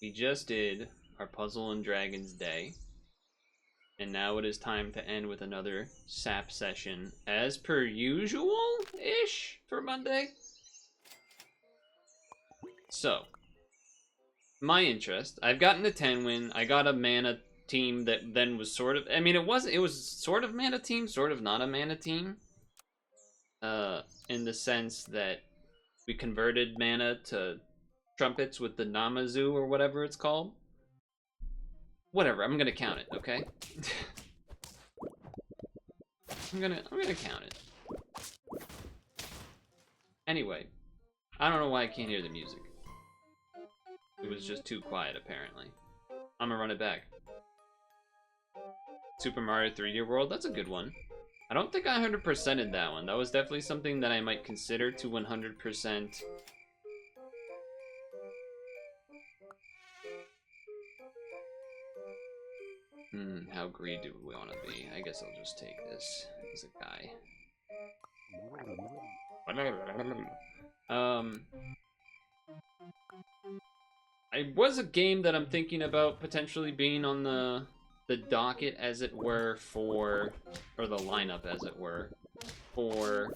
We just did our Puzzle and Dragons day. And now it is time to end with another SAP session, as per usual-ish for Monday. So, my interest, I've gotten a 10 win. I got a mana team that then was sort of, I mean, it was sort of mana team, sort of not a mana team. In the sense that we converted mana to trumpets with the Namazu or whatever it's called. Whatever, I'm gonna count it, okay? I'm gonna count it. Anyway, I don't know why I can't hear the music. It was just too quiet, apparently. I'm gonna run it back. Super Mario 3D World, that's a good one. I don't think I 100%ed that one. That was definitely something that I might consider to 100%. How greedy do we want to be? I guess I'll just take this as a guy. It was a game that I'm thinking about potentially being on the docket, as it were, for, or the lineup, as it were, for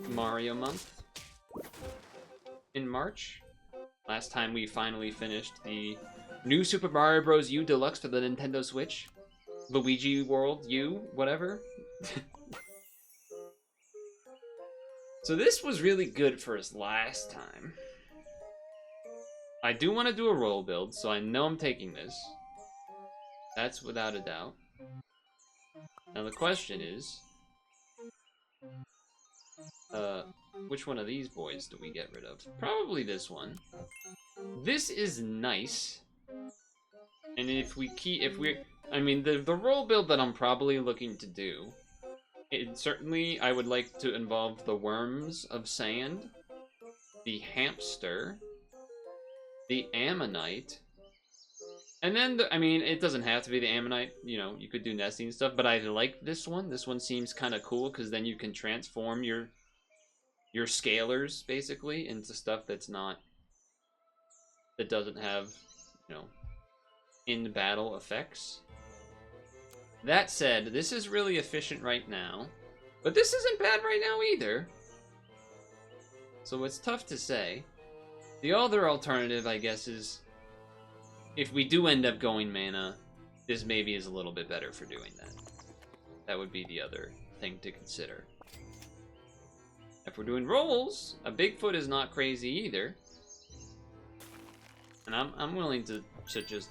Mario Month in March. Last time we finally finished the new Super Mario Bros. U Deluxe for the Nintendo Switch. Luigi World U, whatever. So this was really good for us last time. I do want to do a roll build, so I know I'm taking this. That's without a doubt. Now the question is, which one of these boys do we get rid of? Probably this one. This is nice. And I mean, the roll build that I'm probably looking to do, certainly I would like to involve the Worms of Sand, the Hamster, the Ammonite, and then, I mean, it doesn't have to be the Ammonite, you know, you could do nesting stuff, but I like this one. This one seems kind of cool, because then you can transform your scalers, basically, into stuff that doesn't have, you know, in-battle effects. That said, this is really efficient right now, but this isn't bad right now either. So it's tough to say. The other alternative, I guess, is if we do end up going mana, this maybe is a little bit better for doing that. That would be the other thing to consider. If we're doing rolls, a Bigfoot is not crazy either. And I'm willing to just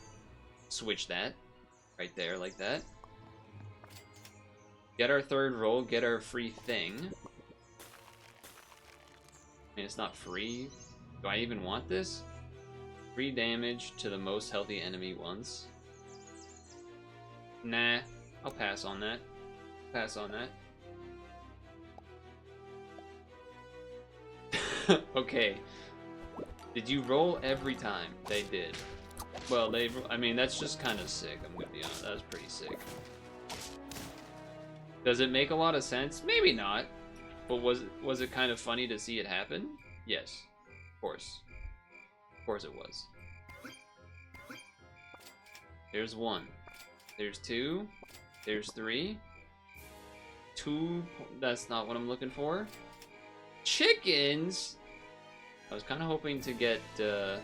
switch that right there like that. Get our third roll, get our free thing. I mean, it's not free. Do I even want this? Free damage to the most healthy enemy once. Nah, I'll pass on that. Pass on that. Okay. Did you roll every time? They did. Well, I mean, that's just kind of sick, I'm gonna be honest. That was pretty sick. Does it make a lot of sense? Maybe not. But was it kind of funny to see it happen? Yes. Of course. Of course it was. There's one. There's two. There's three. Two. That's not what I'm looking for. Chickens! I was kind of hoping to get... So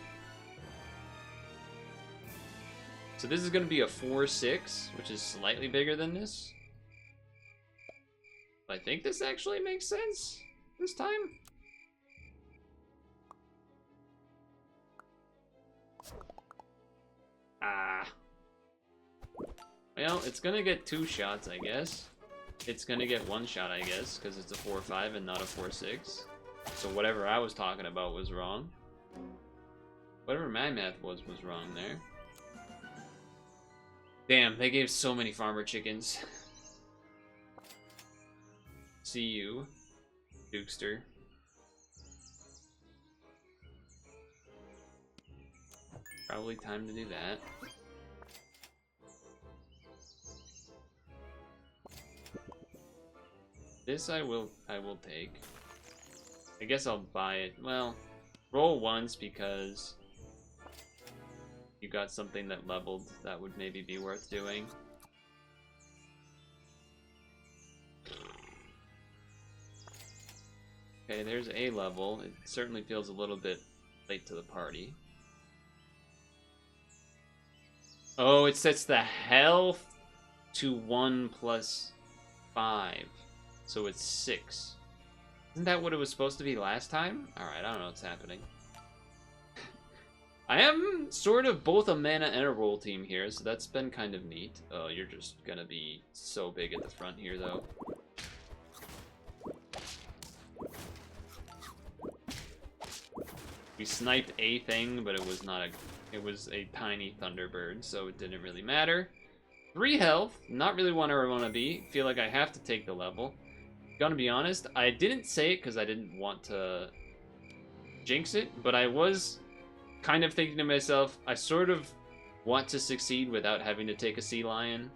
this is going to be a 4-6, which is slightly bigger than this. I think this actually makes sense this time. Well, it's gonna get 2 shots, I guess. It's gonna get 1 shot, I guess, because it's a 4-5 and not a 4-6. So whatever I was talking about was wrong. Whatever my math was wrong there. Damn, they gave so many farmer chickens. See you, Dukester. Probably time to do that. This I will take. I guess I'll buy it. Well, roll once because You got something that leveled, that would maybe be worth doing. Okay, there's a level. It certainly feels a little bit late to the party. Oh, it sets the health to 1 plus 5. So it's 6. Isn't that what it was supposed to be last time? Alright, I don't know what's happening. I am sort of both a mana and a roll team here, so that's been kind of neat. Oh, you're just gonna be so big at the front here, though. We sniped a thing, but it was not a... It was a tiny Thunderbird, so it didn't really matter. 3 health, not really where I want to be. Feel like I have to take the level. Gonna be honest, I didn't say it because I didn't want to jinx it, but I was kind of thinking to myself, I sort of want to succeed without having to take a sea lion.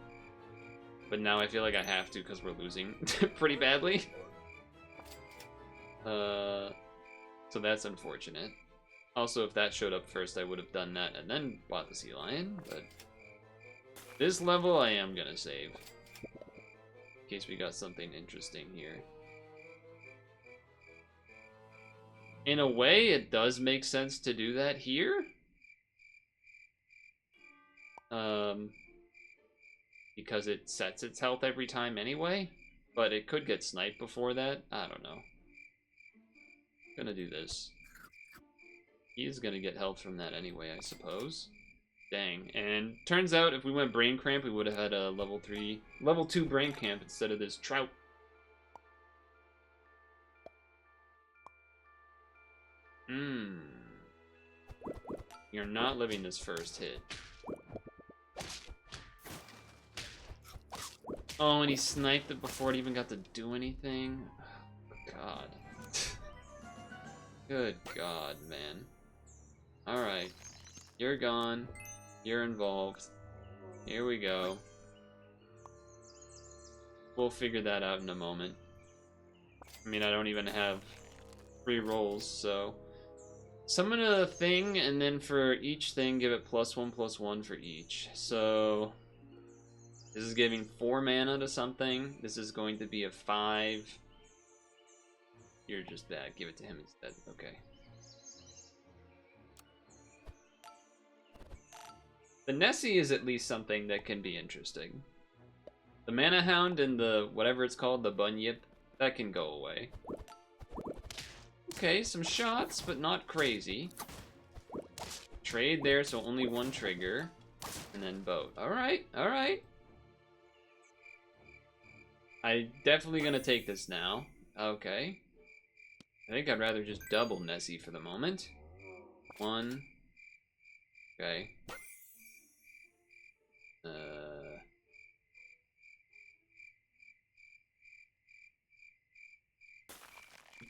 But now I feel like I have to because we're losing pretty badly. So that's unfortunate. Also, if that showed up first, I would have done that and then bought the sea lion, but this level I am gonna save. In case we got something interesting here. In a way, it does make sense to do that here. Because it sets its health every time anyway. But it could get sniped before that. I don't know. Gonna do this. He is gonna get health from that anyway, I suppose. Dang. And turns out if we went Brain Cramp, we would have had a level 2 Brain Cramp instead of this Trout. You're not living this first hit. Oh, and he sniped it before it even got to do anything? Oh, God. Good God, man. Alright. You're gone. You're involved. Here we go. We'll figure that out in a moment. I mean, I don't even have 3 rolls, so... Summon a thing, and then for each thing, give it +1/+1 for each. So... This is giving 4 mana to something. This is going to be a 5. You're just bad. Give it to him instead. Okay. The Nessie is at least something that can be interesting. The Mana Hound and the whatever it's called, the Bunyip, that can go away. Okay, some shots, but not crazy. Trade there, so only 1 trigger. And then boat. Alright, alright. I'm definitely gonna take this now. Okay. I think I'd rather just double Nessie for the moment. 1. Okay.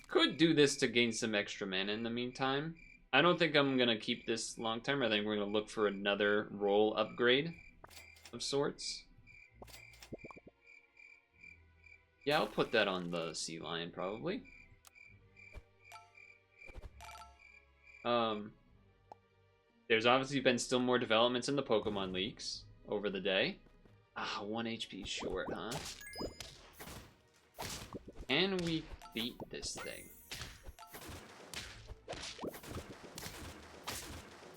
Could do this to gain some extra mana in the meantime. I don't think I'm gonna keep this long term. I think we're gonna look for another roll upgrade of sorts. Yeah, I'll put that on the sea lion probably. There's obviously been still more developments in the Pokemon leaks over the day. Ah, 1 HP short, huh? Can we beat this thing?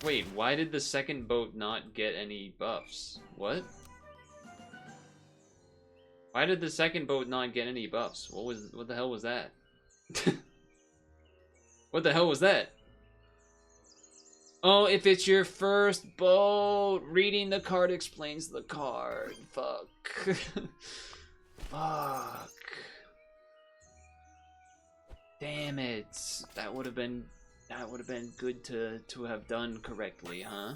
Wait, why did the second boat not get any buffs? What? Why did the second boat not get any buffs? What the hell was that? What the hell was that? Oh, if it's your first boat, reading the card explains the card. Fuck. Fuck. Damn it. That would have been good to have done correctly, huh?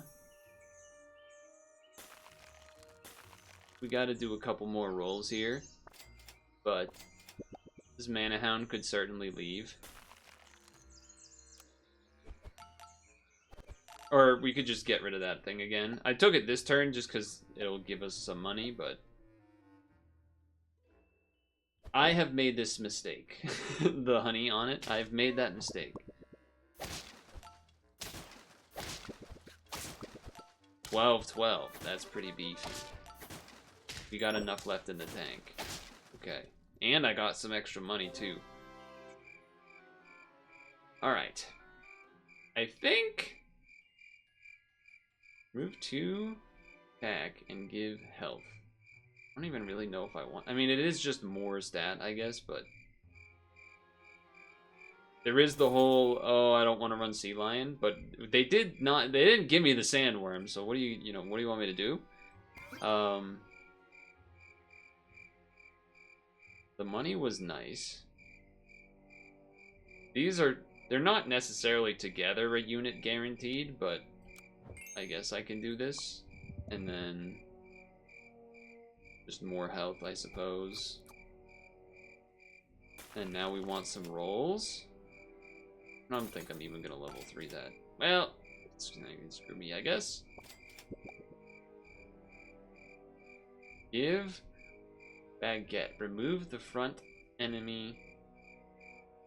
We gotta do a couple more rolls here. But this Mana Hound could certainly leave. Or we could just get rid of that thing again. I took it this turn just because it'll give us some money, but... I have made this mistake. The honey on it, I've made that mistake. 12-12. That's pretty beefy. We got enough left in the tank. Okay. And I got some extra money, too. Alright. I think... Move 2, attack, and give health. I don't even really know if I want... I mean, it is just more stat, I guess, but... There is the whole, oh, I don't want to run Sea Lion, but they didn't give me the Sandworm, so what do what do you want me to do? The money was nice. They're not necessarily together a unit guaranteed, but I guess I can do this. And then just more health, I suppose. And now we want some rolls. I don't think I'm even gonna level 3 that. Well, it's gonna screw me, I guess. Give Baguette. Remove the front enemy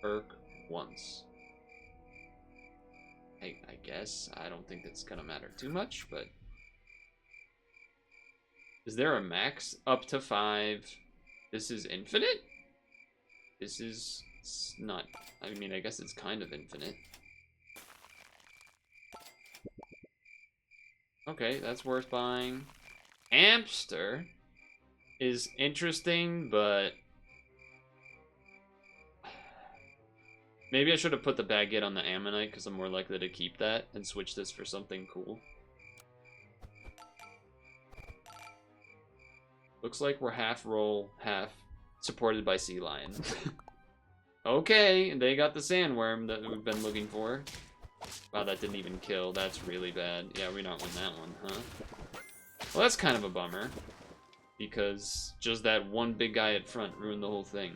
perk once. I guess. I don't think that's gonna matter too much, but... Is there a max? Up to 5. This is infinite? This is not... I mean, I guess it's kind of infinite. Okay, that's worth buying. Hamster is interesting, but... Maybe I should have put the baguette on the ammonite, because I'm more likely to keep that and switch this for something cool. Looks like we're half roll, half supported by Sea Lion. Okay, they got the sandworm that we've been looking for. Wow, that didn't even kill. That's really bad. Yeah, we not win that one, huh? Well, that's kind of a bummer. Because just that one big guy at front ruined the whole thing.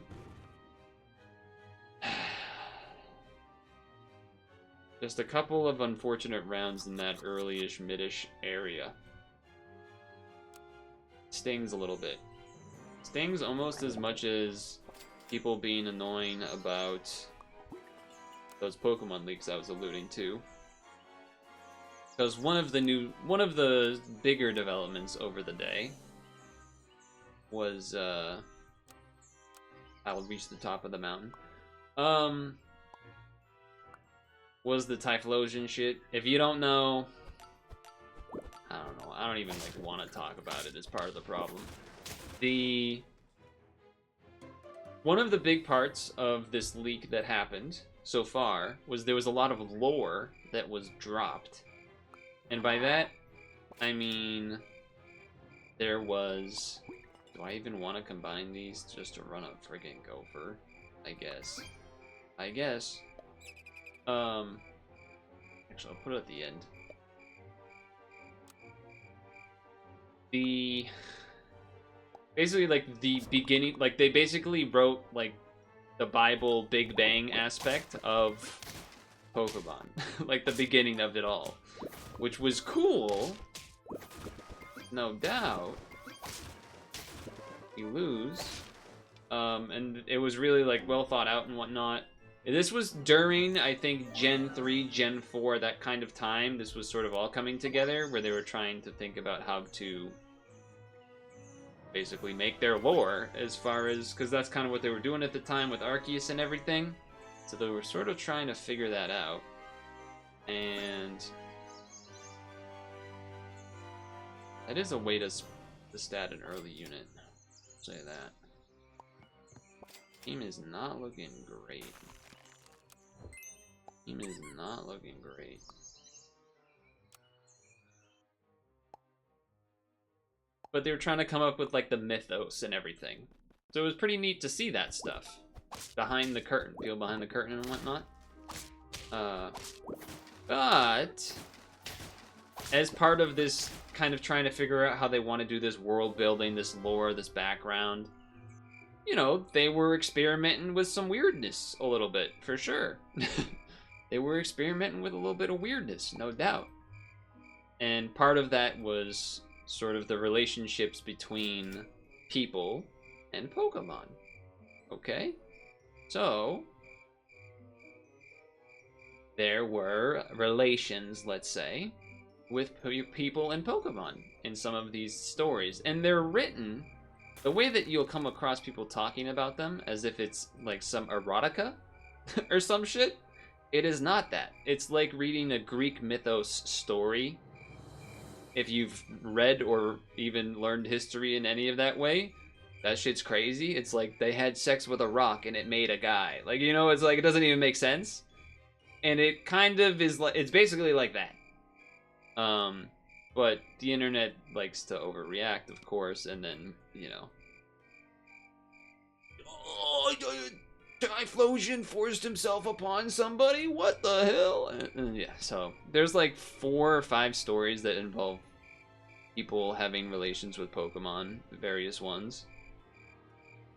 Just a couple of unfortunate rounds in that early-ish, mid-ish area. Stings a little bit. Stings almost as much as people being annoying about those Pokemon leaks I was alluding to. Because one of the bigger developments over the day was, I'll reach the top of the mountain. Was the Typhlosion shit. If you don't know, I don't know. I don't even like want to talk about it as part of the problem. One of the big parts of this leak that happened so far was there was a lot of lore that was dropped. And by that, I mean there was... Do I even want to combine these just to run a friggin' gopher? I guess. Actually, I'll put it at the end. Basically, like, the beginning... Like, they basically wrote, like, the Bible Big Bang aspect of Pokemon. Like, the beginning of it all. Which was cool. No doubt. You lose. And it was really, like, well thought out and whatnot. This was during, I think, Gen 3, Gen 4, that kind of time. This was sort of all coming together, where they were trying to think about how to basically make their lore, as far as... Because that's kind of what they were doing at the time with Arceus and everything. So they were sort of trying to figure that out. And... that is a way to stat an early unit. I'll say that. Team is not looking great. Team is not looking great. But they were trying to come up with, like, the mythos and everything. So it was pretty neat to see that stuff. Behind the curtain. Peel behind the curtain and whatnot. But... as part of this kind of trying to figure out how they want to do this world building, this lore, this background... you know, they were experimenting with some weirdness a little bit, for sure. They were experimenting with a little bit of weirdness, no doubt. And part of that was sort of the relationships between people and Pokemon. Okay? So, there were relations, let's say, with people and Pokemon in some of these stories. And they're written the way that you'll come across people talking about them as if it's like some erotica or some shit. It is not that. It's like reading a Greek mythos story. If you've read or even learned history in any of that way, that shit's crazy. It's like they had sex with a rock and it made a guy. Like, you know, it's like it doesn't even make sense. And it kind of is like, it's basically like that. But the internet likes to overreact, of course, and then, you know. Oh, Typhlosion forced himself upon somebody? What the hell? Yeah, so there's like 4 or 5 stories that involve people having relations with Pokemon, various ones.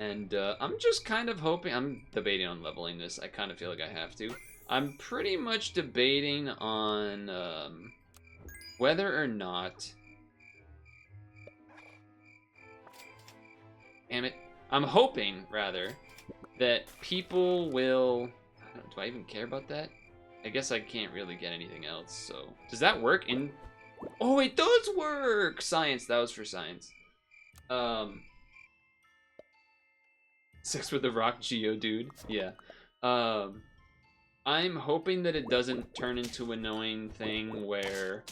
And I'm just kind of hoping, I'm debating on leveling this. I kind of feel like I have to. I'm pretty much debating on whether or not... Damn it. I'm hoping, rather, that people will... Do I even care about that? I guess I can't really get anything else, so... Does that work in... Oh, it does work! Science, that was for science. Sex with the rock Geodude, yeah. I'm hoping that it doesn't turn into an annoying thing where...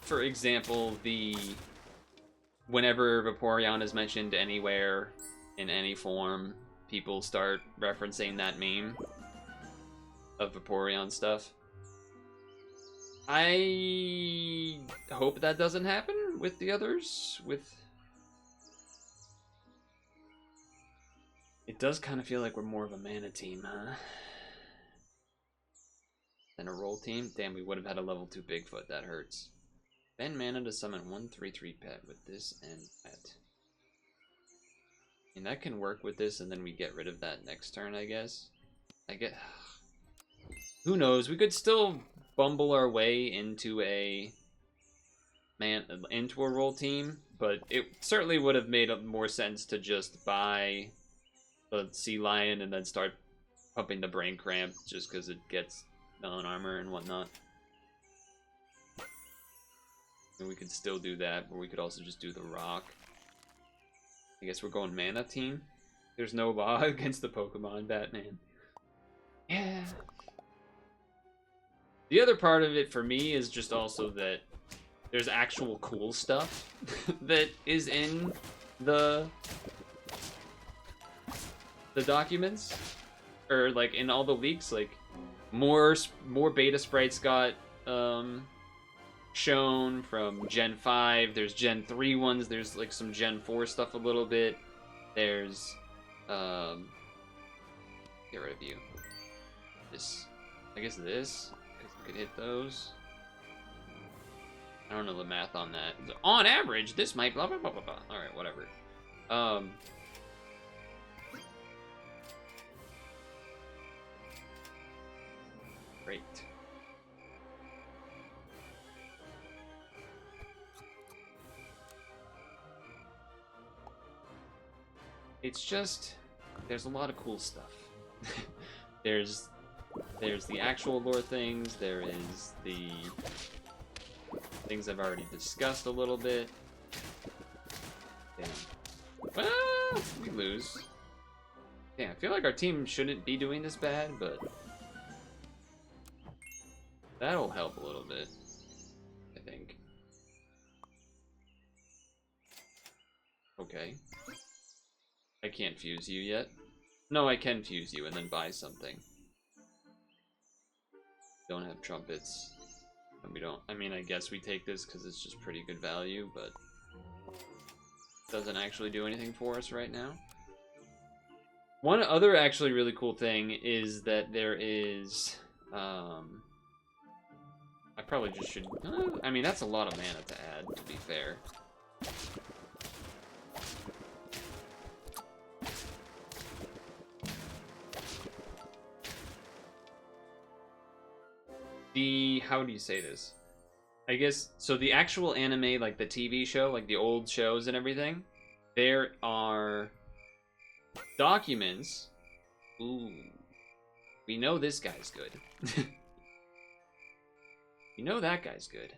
For example, whenever Vaporeon is mentioned anywhere, in any form, people start referencing that meme of Vaporeon stuff. I hope that doesn't happen with the others. It does kind of feel like we're more of a mana team, huh? Than a roll team. Damn, we would have had a level 2 Bigfoot. That hurts. Spend mana to summon 1/3/3 pet with this and pet. And that can work with this, and then we get rid of that next turn, I guess. Who knows? We could still bumble our way into a roll team, but it certainly would have made more sense to just buy the Sea Lion and then start pumping the Brain Cramp, just because it gets melon armor and whatnot. And we could still do that, but we could also just do the rock. I guess we're going mana team. There's no law against the Pokemon, Batman. Yeah. The other part of it for me is just also that there's actual cool stuff that is in the documents, or like in all the leaks. Like more beta sprites got shown from Gen 5. There's Gen 3 ones. There's like some Gen 4 stuff a little bit. There's get rid of you. This, I guess this, because we could hit those. I don't know the math on that. On average, this might blah blah blah blah blah. All right, whatever. Great. It's just, there's a lot of cool stuff. There's the actual lore things, there is the things I've already discussed a little bit. Damn. Well, we lose. Damn, I feel like our team shouldn't be doing this bad, but that'll help a little bit, I think. Okay. I can't fuse you yet. No, I can fuse you and then buy something. Don't have trumpets. And we don't, I mean, I guess we take this because it's just pretty good value, but doesn't actually do anything for us right now. One other actually really cool thing is that there is, I probably just should, I mean, that's a lot of mana to add, to be fair. How do you say this? I guess, so the actual anime, like the TV show, like the old shows and everything, there are documents. Ooh. We know this guy's good. We know that guy's good.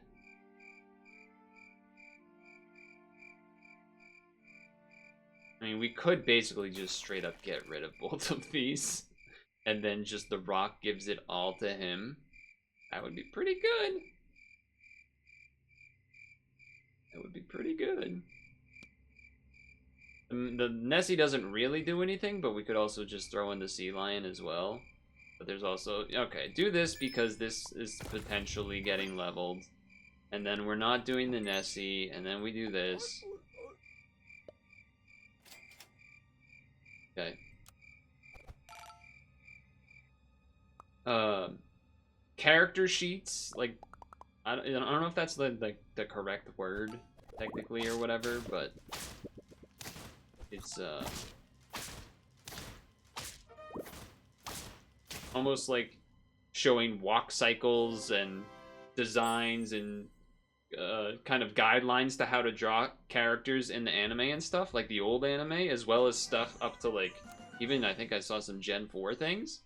I mean, we could basically just straight up get rid of both of these. And then just the rock gives it all to him. That would be pretty good. That would be pretty good. The Nessie doesn't really do anything, but we could also just throw in the sea lion as well. But there's also... Okay, do this because this is potentially getting leveled. And then we're not doing the Nessie, and then we do this. Okay. Character sheets, like, I don't know if that's the correct word, technically, or whatever, but it's, almost like showing walk cycles and designs and kind of guidelines to how to draw characters in the anime and stuff, like the old anime, as well as stuff up to, like, even I think I saw some Gen 4 things.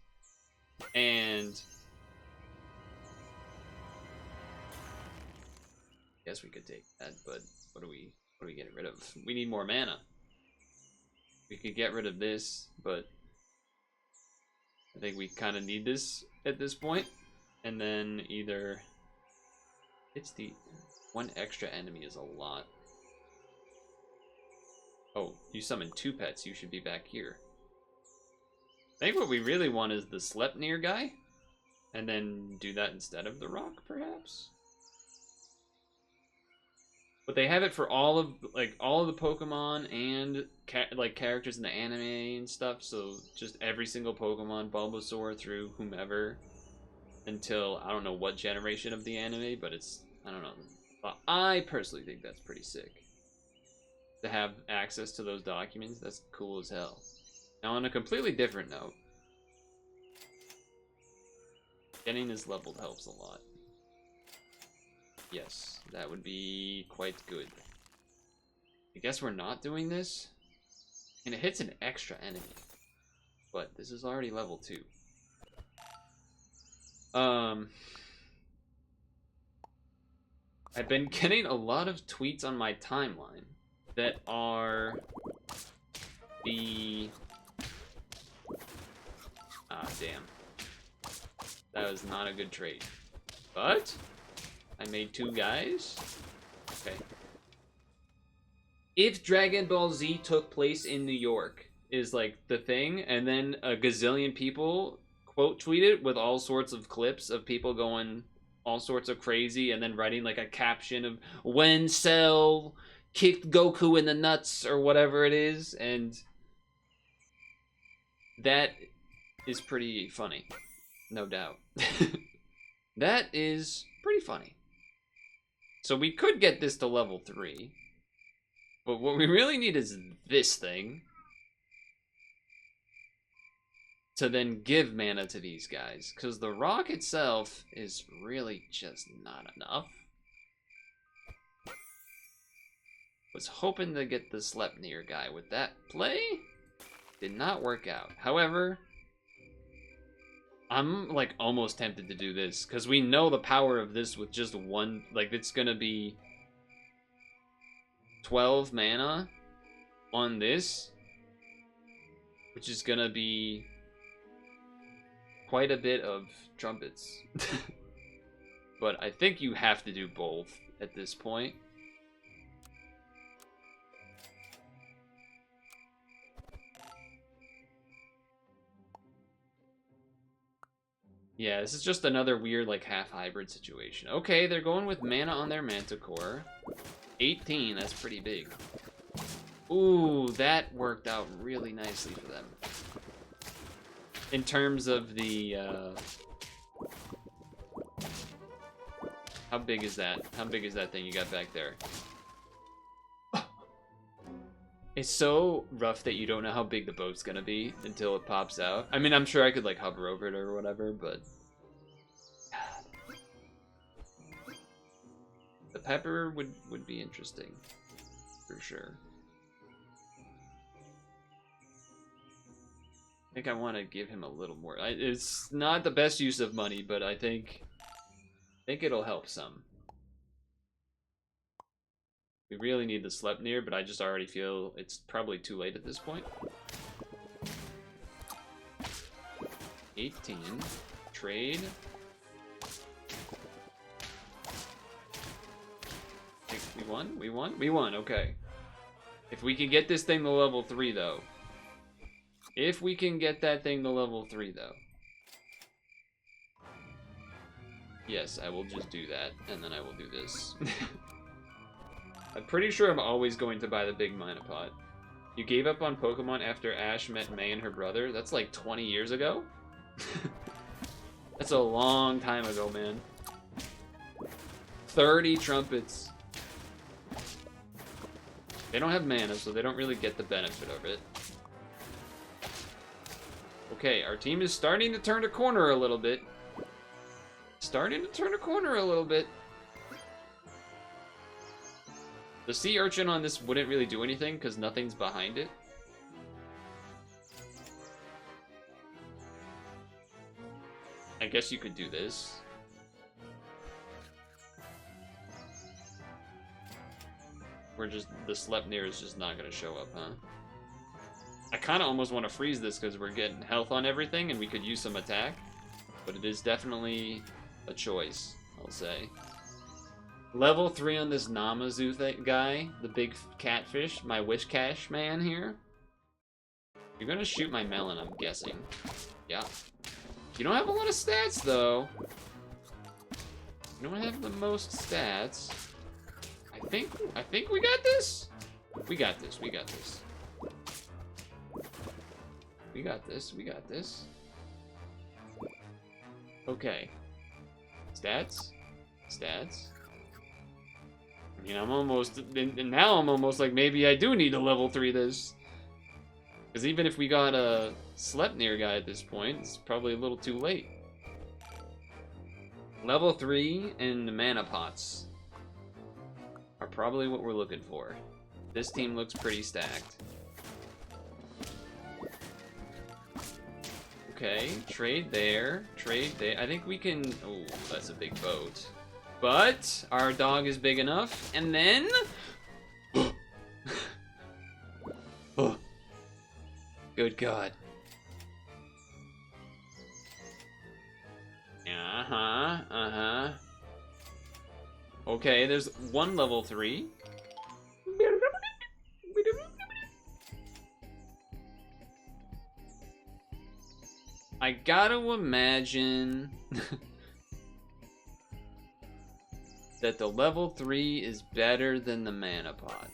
And I guess we could take that, but what are we getting rid of? We need more mana. We could get rid of this, but I think we kind of need this at this point. And then either it's the one extra enemy is a lot. Oh, you summoned 2 pets. You should be back here. I think what we really want is the Sleipnir guy, and then do that instead of the rock, perhaps. But they have it for all of the Pokemon and characters in the anime and stuff. So just every single Pokemon, Bulbasaur through whomever, until I don't know what generation of the anime, but it's I don't know. I personally think that's pretty sick to have access to those documents. That's cool as hell. Now, on a completely different note, getting this leveled helps a lot. Yes, that would be quite good. I guess we're not doing this. And it hits an extra enemy. But this is already level 2. I've been getting a lot of tweets on my timeline that are the... Ah, damn. That was not a good trade. But I made 2 guys. Okay. If Dragon Ball Z took place in New York is like the thing, and then a gazillion people quote tweeted with all sorts of clips of people going all sorts of crazy and then writing like a caption of when Cell kicked Goku in the nuts or whatever it is, and that is pretty funny. No doubt. That is pretty funny. So we could get this to level 3. But what we really need is this thing. To then give mana to these guys. Because the rock itself is really just not enough. Was hoping to get the Sleipnir guy with that play. Did not work out. However, I'm like almost tempted to do this because we know the power of this with just one, like it's gonna be 12 mana on this, which is gonna be quite a bit of trumpets. But I think you have to do both at this point. Yeah, this is just another weird, like, half-hybrid situation. Okay, they're going with mana on their Manticore. 18, that's pretty big. Ooh, that worked out really nicely for them. In terms of the, how big is that? How big is that thing you got back there? It's so rough that you don't know how big the boat's gonna be until it pops out. I mean, I'm sure I could like hover over it or whatever, but the pepper would be interesting for sure. think I want to give him a little more. It's not the best use of money, but I think it'll help some. We really need the Sleipnir, but I just already feel it's probably too late at this point. 18. Trade. We won? We won? We won, okay. If we can get this thing to level 3, though. If we can get that thing to level 3, though. Yes, I will just do that, and then I will do this. I'm pretty sure I'm always going to buy the big mana pot. You gave up on Pokemon after Ash met May and her brother? That's like 20 years ago? That's a long time ago, man. 30 trumpets. They don't have mana, so they don't really get the benefit of it. Okay, our team is starting to turn a corner a little bit. Starting to turn a corner a little bit. The sea urchin on this wouldn't really do anything because nothing's behind it. I guess you could do this. The Sleipnir is just not going to show up, huh? I kind of almost want to freeze this because we're getting health on everything and we could use some attack. But it is definitely a choice, I'll say. Level 3 on this Namazu guy, the big catfish, my Wishcash man here. You're going to shoot my melon, I'm guessing. Yeah. You don't have a lot of stats, though. You don't have the most stats. I think we got this. We got this. We got this. We got this. We got this. Okay. Stats. Stats. I mean, I'm almost, and now I'm almost like maybe I do need to level 3 this. Because even if we got a Sleipnir guy at this point, it's probably a little too late. Level 3 and the mana pots are probably what we're looking for. This team looks pretty stacked. Okay, trade there, trade there. I think we can, oh, that's a big boat. But our dog is big enough, and then... Oh. Good God. Uh-huh. Okay, there's one level 3. I gotta imagine that the level 3 is better than the mana pot,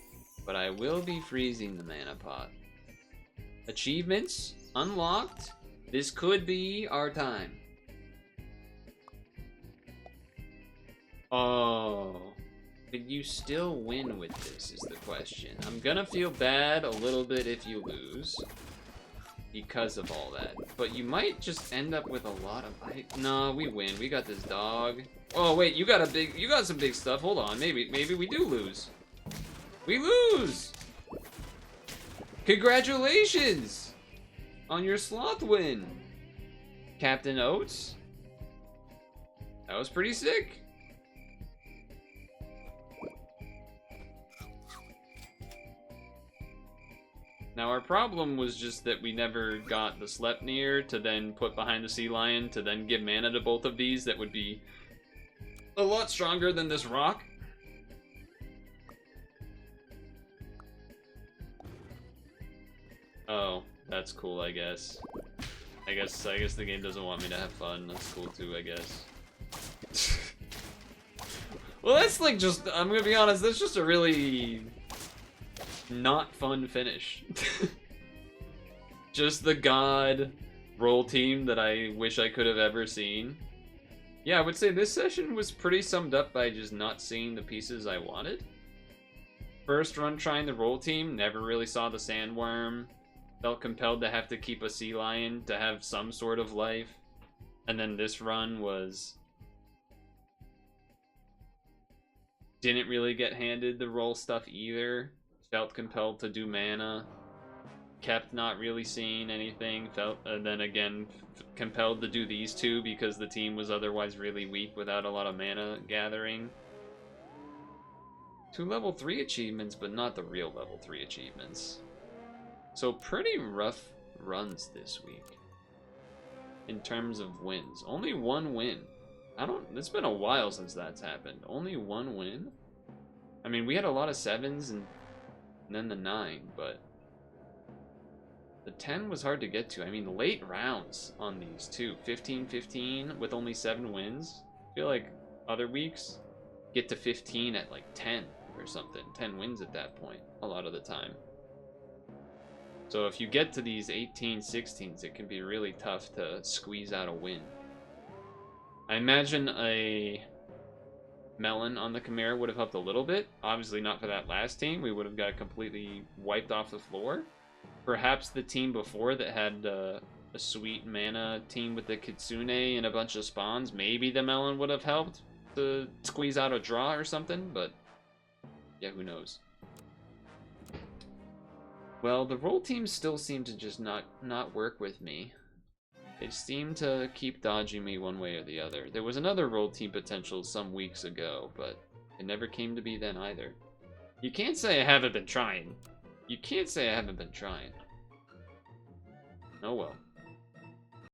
but I will be freezing the mana pot. Achievements unlocked. This could be our time. Oh, but you still win with this is the question. I'm gonna feel bad a little bit if you lose because of all that, but you might just end up with a lot of. No, we win. We got this dog. Oh wait, you got some big stuff. Hold on, maybe we do lose. We lose. Congratulations on your sloth win, Captain Oats. That was pretty sick. Now our problem was just that we never got the Sleipnir to then put behind the Sea Lion to then give mana to both of these that would be a lot stronger than this rock. Oh, that's cool, I guess. I guess the game doesn't want me to have fun. That's cool too, I guess. Well, that's like just, I'm gonna be honest, that's just a really not fun finish. Just the god roll team that I wish I could have ever seen. Yeah, I would say this session was pretty summed up by just not seeing the pieces I wanted. First run trying the roll team, never really saw the sandworm. Felt compelled to have to keep a sea lion to have some sort of life. And then this run was... didn't really get handed the roll stuff either. Felt compelled to do mana. kept not really seeing anything, and then again compelled to do these two because the team was otherwise really weak without a lot of mana gathering. 2 level 3 achievements, but not the real level 3 achievements. So pretty rough runs this week in terms of wins. Only 1 win. It's been a while since that's happened. Only 1 win? I mean, we had a lot of 7s and then the 9, but the 10 was hard to get to. I mean, late rounds on these too. 15-15 with only 7 wins. I feel like other weeks get to 15 at like 10 or something. 10 wins at that point a lot of the time. So if you get to these 18-16s, it can be really tough to squeeze out a win. I imagine a melon on the Chimera would have helped a little bit. Obviously not for that last team. We would have got completely wiped off the floor. Perhaps the team before that had a sweet mana team with the Kitsune and a bunch of spawns, maybe the melon would have helped to squeeze out a draw or something, but yeah, who knows. Well, the roll teams still seem to just not work with me. They seem to keep dodging me one way or the other. There was another roll team potential some weeks ago, but it never came to be then either. You can't say I haven't been trying. You can't say I haven't been trying. Oh well.